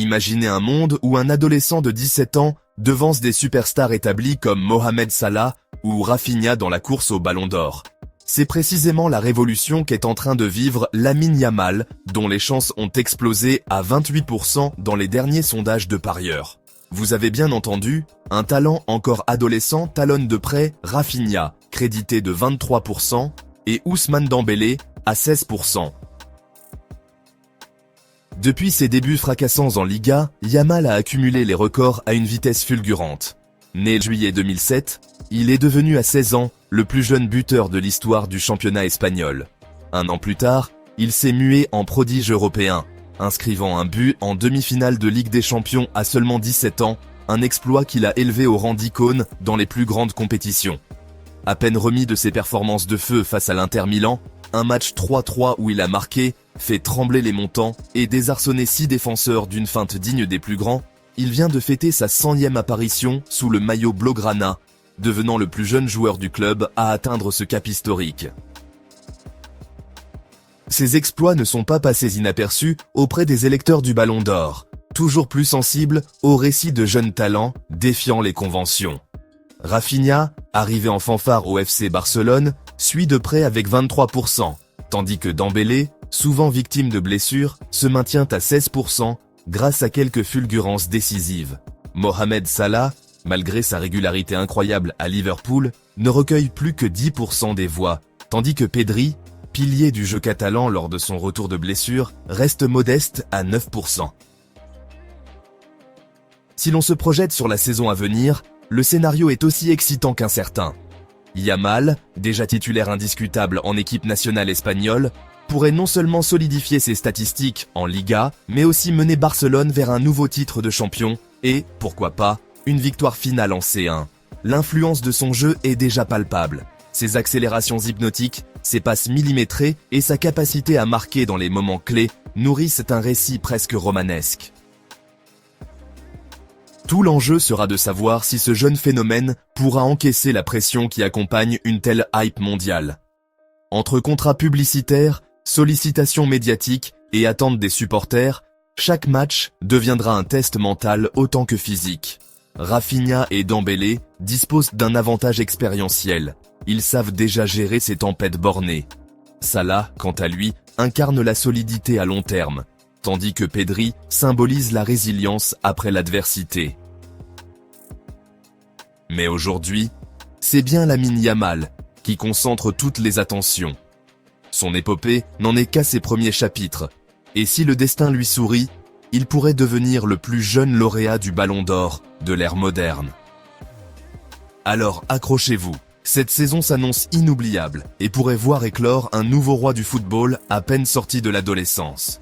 Imaginez un monde où un adolescent de 17 ans devance des superstars établis comme Mohamed Salah ou Rafinha dans la course au Ballon d'Or. C'est précisément la révolution qu'est en train de vivre Lamine Yamal, dont les chances ont explosé à 28% dans les derniers sondages de parieurs. Vous avez bien entendu, un talent encore adolescent talonne de près Rafinha, crédité de 23%, et Ousmane Dembélé, à 16%. Depuis ses débuts fracassants en Liga, Yamal a accumulé les records à une vitesse fulgurante. Né en juillet 2007, il est devenu à 16 ans le plus jeune buteur de l'histoire du championnat espagnol. Un an plus tard, il s'est mué en prodige européen, inscrivant un but en demi-finale de Ligue des Champions à seulement 17 ans, un exploit qu'il a élevé au rang d'icône dans les plus grandes compétitions. À peine remis de ses performances de feu face à l'Inter Milan, un match 3-3 où il a marqué, fait trembler les montants et désarçonné 6 défenseurs d'une feinte digne des plus grands, il vient de fêter sa 100e apparition sous le maillot blaugrana, devenant le plus jeune joueur du club à atteindre ce cap historique. Ses exploits ne sont pas passés inaperçus auprès des électeurs du Ballon d'Or, toujours plus sensibles aux récits de jeunes talents défiant les conventions. Rafinha, arrivé en fanfare au FC Barcelone, suit de près avec 23%, tandis que Dembélé, souvent victime de blessures, se maintient à 16% grâce à quelques fulgurances décisives. Mohamed Salah, malgré sa régularité incroyable à Liverpool, ne recueille plus que 10% des voix, tandis que Pedri, pilier du jeu catalan lors de son retour de blessure, reste modeste à 9%. Si l'on se projette sur la saison à venir, le scénario est aussi excitant qu'incertain. Yamal, déjà titulaire indiscutable en équipe nationale espagnole, pourrait non seulement solidifier ses statistiques en Liga, mais aussi mener Barcelone vers un nouveau titre de champion et, pourquoi pas, une victoire finale en C1. L'influence de son jeu est déjà palpable. Ses accélérations hypnotiques, ses passes millimétrées et sa capacité à marquer dans les moments clés nourrissent un récit presque romanesque. Tout l'enjeu sera de savoir si ce jeune phénomène pourra encaisser la pression qui accompagne une telle hype mondiale. Entre contrats publicitaires, sollicitations médiatiques et attentes des supporters, chaque match deviendra un test mental autant que physique. Rafinha et Dembélé disposent d'un avantage expérientiel. Ils savent déjà gérer ces tempêtes bornées. Salah, quant à lui, incarne la solidité à long terme, tandis que Pedri symbolise la résilience après l'adversité. Mais aujourd'hui, c'est bien Lamine Yamal qui concentre toutes les attentions. Son épopée n'en est qu'à ses premiers chapitres, et si le destin lui sourit, il pourrait devenir le plus jeune lauréat du Ballon d'Or de l'ère moderne. Alors accrochez-vous, cette saison s'annonce inoubliable et pourrait voir éclore un nouveau roi du football à peine sorti de l'adolescence.